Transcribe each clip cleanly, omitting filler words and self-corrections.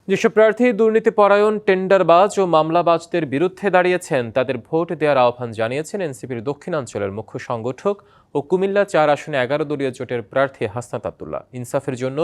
যেসব প্রার্থী দুর্নীতিপরায়ণ, টেন্ডারবাজ ও মামলাবাজদের বিরুদ্ধে দাঁড়িয়েছেন তাদের ভোট দেওয়ার আহ্বান জানিয়েছেন এনসিপির দক্ষিণাঞ্চলের মুখ্য সংগঠক ও কুমিল্লা ৪ আসনে ১১ দলীয় জোটের প্রার্থী হাসনাত আব্দুল্লাহ। ইনসাফের জন্য,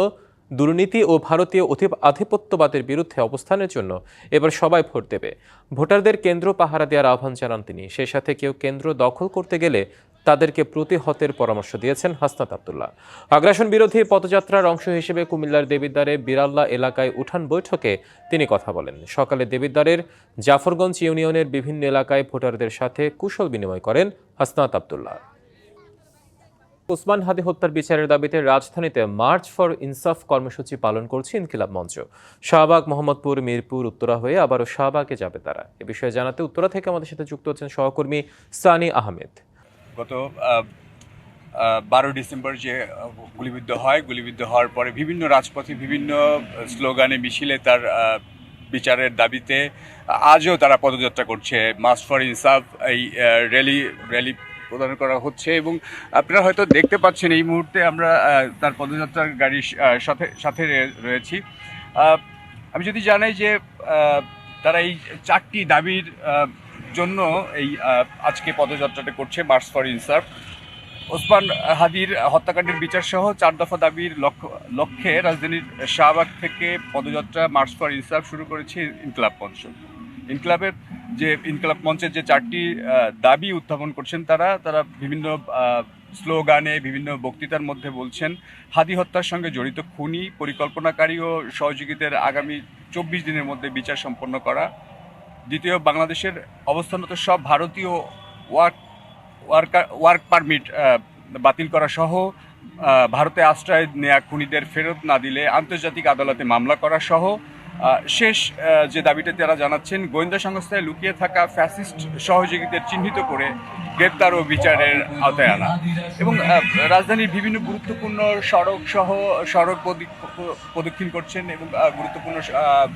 দুর্নীতি ও ভারতীয় আধিপত্যবাদের বিরুদ্ধে অবস্থানের জন্য এবার সবাই ভোট দেবে। ভোটারদের কেন্দ্র পাহারা দেওয়ার আহ্বান জানান তিনি। সেই সাথে কেউ কেন্দ্র দখল করতে গেলে তাদেরকে প্রতিহতের পরামর্শ দিয়েছেন হাসনাত আব্দুল্লাহ। আগ্রাসন বিরোধী পদযাত্রার অংশ হিসেবে কুমিল্লার দেবিদ্বারে বিরাল্লা এলাকায় উঠান বৈঠকে তিনি কথা বলেন। সকালে দেবিদ্বারের জাফরগঞ্জ ইউনিয়নের বিভিন্ন এলাকায় ভোটারদের সাথে কুশল বিনিময় করেন হাসনাত আব্দুল্লাহ। ওসমান হাদি হত্যার বিচারের দাবিতে রাজধানীতে মার্চ ফর ইনসাফ কর্মসূচি পালন করছে ইনকিলাব মঞ্চ। শাহবাগ, মোহাম্মদপুর, মিরপুর, উত্তরা হয়ে আবারও শাহবাগে যাবে তারা। এ বিষয়ে জানাতে উত্তরা থেকে আমাদের সাথে যুক্ত হচ্ছেন সহকর্মী সানি আহমেদ। গত 12 ডিসেম্বর যে গুলিবিদ্ধ হওয়ার পরে বিভিন্ন রাজপথে বিভিন্ন স্লোগানে মিছিলে তার বিচারের দাবিতে আজও তারা পদযাত্রা করছে। মার্চ ফর ইনসাফ এই র্যালি প্রদান করা হচ্ছে এবং আপনারা হয়তো দেখতে পাচ্ছেন এই মুহূর্তে আমরা তার পদযাত্রার গাড়ির সাথে রয়েছি। আমি যদি জানাই যে তারা এই 4টি দাবির জন্য এই আজকে পদযাত্রাটা করছে মার্চ ফর ইনসাফ। ওসমান হাদির হত্যাকাণ্ডের বিচার সহ 4 দফা দাবির লক্ষ্যে রাজধানীর শাহবাগ থেকে পদযাত্রা মার্চ ফর ইনসাফ শুরু করেছে ইনকিলাব মঞ্চ। ইনকিলাব মঞ্চের যে 4টি দাবি উত্থাপন করছেন তারা বিভিন্ন স্লোগানে, বিভিন্ন বক্তৃতার মধ্যে বলছেন হাদি হত্যার সঙ্গে জড়িত খুনি, পরিকল্পনাকারী ও সহযোগীদের আগামী 24 দিনের মধ্যে বিচার সম্পন্ন করা। দ্বিতীয়, বাংলাদেশের অবস্থানরত সব ভারতীয় ওয়ার্ক পারমিট বাতিল করা সহ ভারতে আশ্রয় নেয়া খুনিদের ফেরত না দিলে আন্তর্জাতিক আদালতে মামলা করা সহ শেষ যে দাবিটা তারা জানাচ্ছেন গোয়েন্দা সংস্থায় লুকিয়ে থাকা ফ্যাসিস্ট সহযোগীদের চিহ্নিত করে গ্রেপ্তার ও বিচারের আওতায় আনা এবং রাজধানীর বিভিন্ন গুরুত্বপূর্ণ সড়ক প্রদক্ষিণ করছেন এবং গুরুত্বপূর্ণ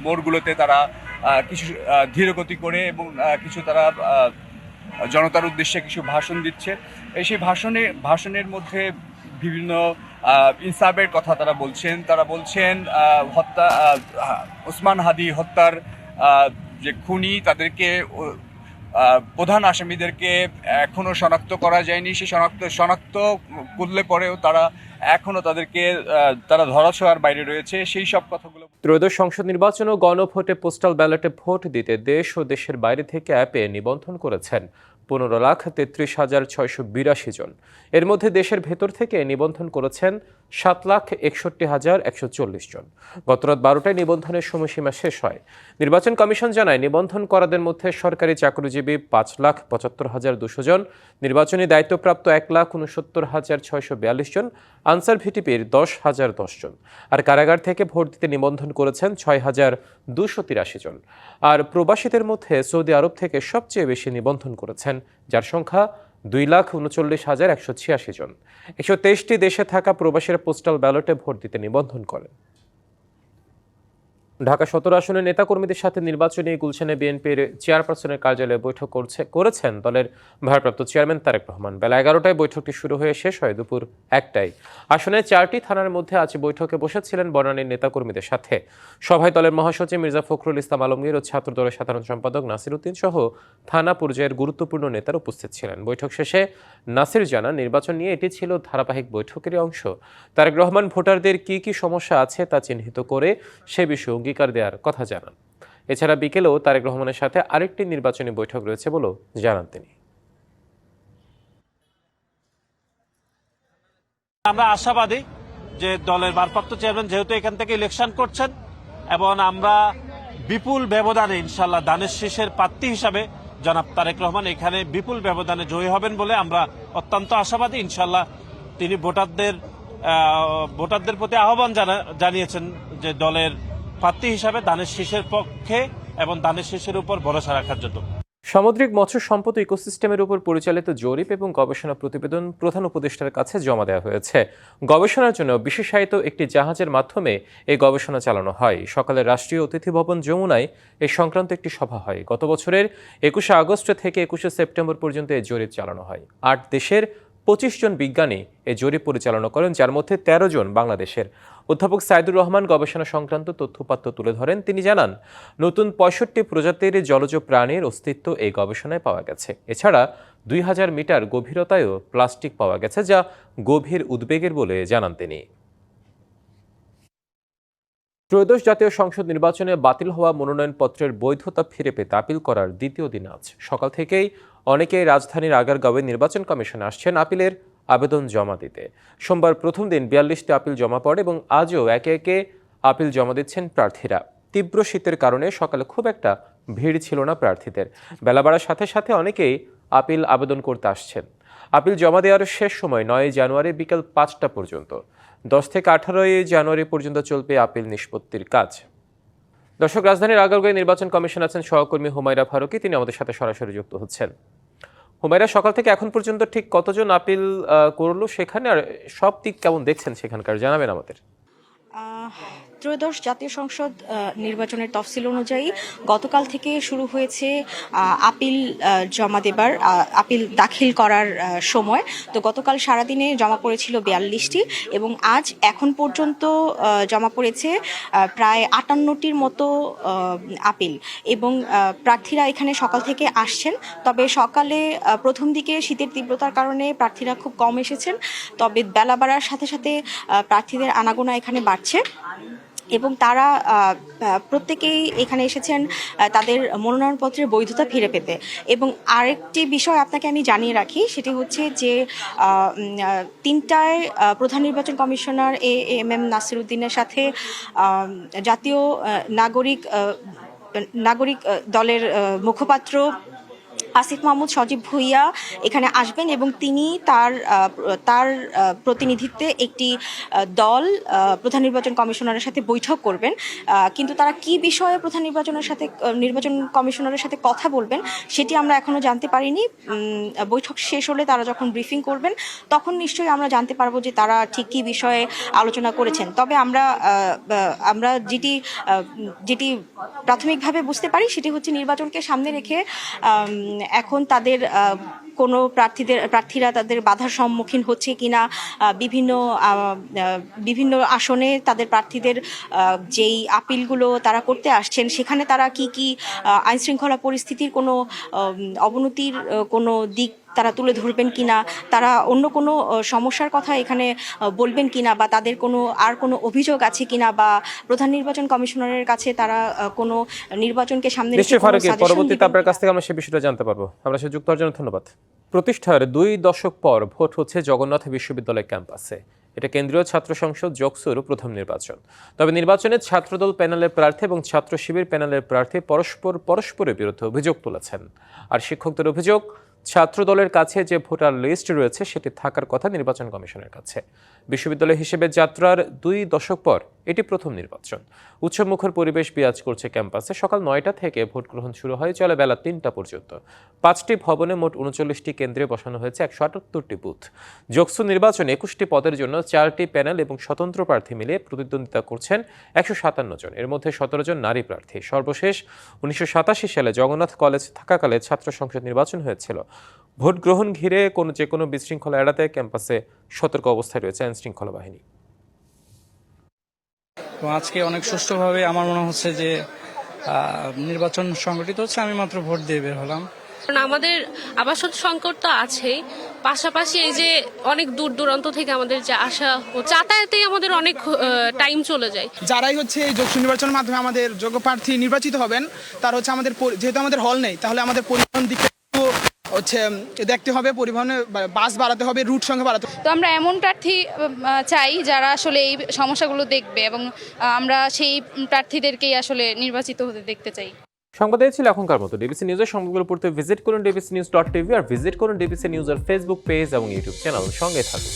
মোড়গুলোতে তারা কিছু ধীরগতি করে এবং কিছু তারা জনতার উদ্দেশ্যে কিছু ভাষণ দিচ্ছে। সেই ভাষণের মধ্যে বিভিন্ন ইনসাফের কথা তারা বলছেন ওসমান হাদি হত্যার যে খুনি তাদেরকে প্রধান আসামিদেরকে এখনো শনাক্ত করা যায়নি। সেই শনাক্ত করলে পরেও তারা এখনো তারা ধরাছোঁয়ার বাইরে রয়েছে। সেই সব কথাগুলো। ত্রয়োদশ সংসদ নির্বাচন ও গণভোটে পোস্টাল ব্যালটে ভোট দিতে দেশ ও দেশের বাইরে থেকে অ্যাপে নিবন্ধন করেছেন 15,33,682 জন। এর মধ্যে দেশের ভেতর থেকে নিবন্ধন করেছেন 7,61,140 জন। গতরাত 12টায় নিবন্ধনের সময়সীমা শেষ হয়। নির্বাচন কমিশন জানায়, নিবন্ধন করাদের মধ্যে সরকারি চাকরিজীবী 5,75,200 জন, নির্বাচনী দায়িত্বপ্রাপ্ত 1,69,642 জন, আনসার ভিটিপির 10,010 জন। আর কারাগার থেকে ভোট দিতে নিবন্ধন করেছেন 6,283 জন। আর প্রবাসীদের মধ্যে সৌদি আরব থেকে সবচেয়ে বেশি নিবন্ধন করেছেন, যার সংখ্যা 2,39,186 জন। 123টি দেশে থাকা প্রবাসীরা পোস্টাল ব্যালটে ভোট দিতে নিবন্ধন করেন। ঢাকা 17 আসনের নেতাকর্মীদের সাথে নির্বাচনী গুলশানে বিএনপির চেয়ারপারসনের কার্যালয়ে বৈঠক করেছেন দলের ভারপ্রাপ্ত চেয়ারম্যান তারেক রহমান। বেলা 11টায় বৈঠকটি শুরু হয়ে শেষ হয় দুপুর 1টায়। আসনে 4টি থানার মধ্যে আজ বৈঠকে বসেছিলেন বনানীর নেতাকর্মীদের সাথে। সভায় দলের মহাসচিব মির্জা ফখরুল ইসলাম আলমগীর ও ছাত্র দলের সাধারণ সম্পাদক নাসির উদ্দিন সহ থানা পর্যায়ের গুরুত্বপূর্ণ নেতারা উপস্থিত ছিলেন। বৈঠক শেষে নাসির জানান, নির্বাচন নিয়ে এটি ছিল ধারাবাহিক বৈঠকেরই অংশ। তারেক রহমান ভোটারদের কি সমস্যা আছে তা চিহ্নিত করে সে বিষয়ে অঙ্গীকার দেওয়ার কথা জানান। এছাড়া বিকেলেও তারেক রহমানের সাথে আরেকটি নির্বাচনী বৈঠক রয়েছে বলেও জানান তিনি। আমরা আশাবাদী যে দলের ভারপ্রাপ্ত চেয়ারম্যান যেহেতু এখান থেকে ইলেকশন করছেন এবং আমরা বিপুল ব্যবধানে ইনশাআল্লাহ ধানের শীষের প্রার্থী হিসাবে জনাব তারেক রহমান এখানে বিপুল ব্যবধানে জয়ী হবেন বলে আমরা অত্যন্ত আশাবাদী। ইনশাআল্লাহ তিনি ভোটারদের প্রতি আহ্বান জানিয়েছেন যে দলের প্রার্থী হিসাবে ধানের শীষের পক্ষে এবং ধানের শীষের উপর ভরসা রাখার জন্য। সামুদ্রিক মৎস্য সম্পদ ইকোসিস্টেমের উপর পরিচালিত জরিপ এবং গবেষণা প্রতিবেদন প্রধান উপদেষ্টার কাছে জমা দেওয়া হয়েছে। গবেষণার জন্য বিশেষায়িত একটি জাহাজের মাধ্যমে এই গবেষণা চালানো হয়। সকালে রাষ্ট্রীয় অতিথি ভবন যমুনায় এই সংক্রান্ত একটি সভা হয়। গত বছরের 21শে আগস্ট থেকে 21শে সেপ্টেম্বর পর্যন্ত এই জরিপ চালানো হয়। 8 দেশের 25 জন বিজ্ঞানী এই জরিপ পরিচালনা করেন, যার মধ্যে 13 জন বাংলাদেশের। অধ্যাপক সাইদুর রহমান গবেষণা সংক্রান্ত তথ্যপাত্র তুলে ধরেন। তিনি জানান, নতুন ৬৫ প্রজাতির জলজ প্রাণীর অস্তিত্ব এই গবেষণায় পাওয়া গেছে। এছাড়া ২০০০ মিটার গভীরতায়ও প্লাস্টিক পাওয়া গেছে, যা গভীর উদ্বেগের বলে জানান তিনি। ত্রয়োদশ জাতীয় সংসদ নির্বাচনে বাতিল হওয়া মনোনয়নপত্রের বৈধতা ফিরে পেতে আপিল করার দ্বিতীয় দিন আজ সকাল থেকেই অনেকেই রাজধানীর আগারগাঁওয়ে নির্বাচন কমিশনে আসছেন আপিলের আবেদন জমা দিতে। সোমবার প্রথম দিন ৪২টি আপিল জমা পড়ে এবং আজও একে একে আপিল জমা দিচ্ছেন প্রার্থীরা। তীব্র শীতের কারণে সকালে খুব একটা ভিড় ছিল না প্রার্থীদের। বেলা বাড়ার সাথে সাথে অনেকেই আপিল আবেদন করতে আসছেন। আপিল জমা দেওয়ার শেষ সময় ৯ জানুয়ারি বিকেল ৫টা পর্যন্ত। ১০ থেকে ১৮ জানুয়ারি পর্যন্ত চলবে আপিল নিষ্পত্তির কাজ। দর্শক, রাজধানীর আগারগাঁওয়ে নির্বাচন কমিশন আছেন সহকর্মী হুমায়রা ফারুকী, তিনি আমাদের সাথে সরাসরি যুক্ত হচ্ছেন। হুমায়রা, সকাল থেকে এখন পর্যন্ত ঠিক কতজন আপিল করলো সেখানে, আর সব দিক কেমন দেখছেন সেখানকার, জানাবেন আমাদের। ত্রয়োদশ জাতীয় সংসদ নির্বাচনের তফসিল অনুযায়ী গতকাল থেকে শুরু হয়েছে আপিল জমা দেবার, আপিল দাখিল করার সময়। তো গতকাল সারাদিনে জমা পড়েছিল ৪২টি এবং আজ এখন পর্যন্ত জমা পড়েছে প্রায় ৫৮টির মতো আপিল। এবং প্রার্থীরা এখানে সকাল থেকে আসছেন। তবে সকালে প্রথম দিকে শীতের তীব্রতার কারণে প্রার্থীরা খুব কম এসেছেন। তবে বেলা বাড়ার সাথে সাথে প্রার্থীদের আনাগোনা এখানে বাড়ছে এবং তারা প্রত্যেকেই এখানে এসেছেন তাদের মনোনয়নপত্রের বৈধতা ফিরে পেতে। এবং আরেকটি বিষয় আপনাকে আমি জানিয়ে রাখি, সেটি হচ্ছে যে ৩টায় প্রধান নির্বাচন কমিশনার এএমএম নাসিরউদ্দিনের সাথে জাতীয় নাগরিক দলের মুখপাত্র আসিফ মাহমুদ সজীব ভুইয়া এখানে আসবেন এবং তিনি তার প্রতিনিধিত্বে একটি দল প্রধান নির্বাচন কমিশনারের সাথে বৈঠক করবেন। কিন্তু তারা কি বিষয়ে নির্বাচন কমিশনারের সাথে কথা বলবেন সেটি আমরা এখনো জানতে পারিনি। বৈঠক শেষ হলে তারা যখন ব্রিফিং করবেন তখন নিশ্চয়ই আমরা জানতে পারবো যে তারা ঠিক কী বিষয়ে আলোচনা করেছেন। তবে আমরা যেটি প্রাথমিকভাবে বুঝতে পারি সেটি হচ্ছে নির্বাচনকে সামনে রেখে এখন তাদের কোনো প্রার্থীরা তাদের বাধার সম্মুখীন হচ্ছে কিনা, বিভিন্ন আসনে তাদের প্রার্থীদের যেই আপিলগুলো তারা করতে আসছেন সেখানে তারা কি আইনশৃঙ্খলা পরিস্থিতির কোনো অবনতির কোনো দিক তারা তুলে ধরবেন কিনা, তারা অন্য কোনো সমস্যার কথা এখানে বলবেন কিনা, বা তাদের কোনো অভিযোগ আছে কিনা, বা প্রধান নির্বাচন কমিশনারের কাছে তারা কোনো নির্বাচনকে সামনে রেখে পরবর্তীতে আপনার কাছ থেকে আমরা সে বিষয়টা জানতে পারবো। আমরা সে যুক্ত হওয়ার জন্য ধন্যবাদ। প্রতিষ্ঠার ২ দশক পর ভোট হচ্ছে জগন্নাথ বিশ্ববিদ্যালয় ক্যাম্পাসে। এটা কেন্দ্রীয় ছাত্র সংসদ জকসুর প্রথম নির্বাচন। তবে নির্বাচনে ছাত্রদল প্যানেলের প্রার্থী এবং ছাত্র শিবির প্যানেলের প্রার্থী পরস্পরের বিরুদ্ধে অভিযোগ তুলেছেন। আর শিক্ষকদের অভিযোগ, ছাত্র দলের কাছে যে ভোটার লিস্ট রয়েছে সেটি থাকার কথা নির্বাচন কমিশনের কাছে। বিশ্ববিদ্যালয় হিসেবে যাত্রার ২ দশক পর এটি প্রথম নির্বাচন। উৎসবমুখর পরিবেশ বিরাজ করছে ক্যাম্পাসে। সকাল ৯টা থেকে ভোট গ্রহণ শুরু হয়, চলে বেলা ৩টা পর্যন্ত। ৫টি ভবনে মোট ৩৯টি কেন্দ্রে বসানো হয়েছে ১৭৮টি বুথ। জকসু নির্বাচনে ২১টি পদের জন্য 4টি প্যানেল এবং স্বতন্ত্র প্রার্থী মিলিয়ে প্রতিদ্বন্দ্বিতা করছেন ১৫৭ জন। এর মধ্যে ১৭ জন নারী প্রার্থী। সর্বশেষ ১৯৮৭ সালে জগন্নাথ কলেজ থাকাকালে ছাত্র সংসদ নির্বাচন হয়েছিল। ভোট গ্রহণ ঘিরে যে কোনো বিশৃঙ্খলা এড়াতে ক্যাম্পাসে সতর্ক অবস্থায় রয়েছে আইনশৃঙ্খলা বাহিনী। আজকে অনেক সুষ্ঠুভাবে আমার মনে হচ্ছে যে নির্বাচন সংগঠিত হচ্ছে। আমি মাত্র ভোট দিয়ে বের হলাম। আমাদের আবাসন সংকট তো আছেই, পাশাপাশি এই যে অনেক দূর দূরান্ত থেকে আমাদের যে আসা ও যাতায়াতেই আমাদের অনেক টাইম চলে যায়। যারাই হচ্ছে এই যোগ্য নির্বাচনের মাধ্যমে আমাদের যোগ্য প্রার্থী নির্বাচিত হবেন তার হচ্ছে আমাদের, যেহেতু আমাদের হল নেই, তাহলে আমাদের পরিবহন দিকটা হচ্ছে দেখতে হবে, পরিবহনে বাস বাড়াতে হবে, রুট সংখ্যা বাড়াতে হবে। তো আমরা এমন প্রার্থী চাই যারা আসলে এই সমস্যাগুলো দেখবে এবং আমরা সেই প্রার্থীদেরকেই আসলে নির্বাচিত হতে দেখতে চাই। সংবাদ ছিল এখনকার মতো। ডিবিসি নিউজের সংবাদগুলো পড়তে ভিজিট করুন dbcnews.tv আর ভিজিট করুন ডিবিসি নিউজের ফেসবুক পেজ এবং ইউটিউব চ্যানেল। সঙ্গে থাকুন।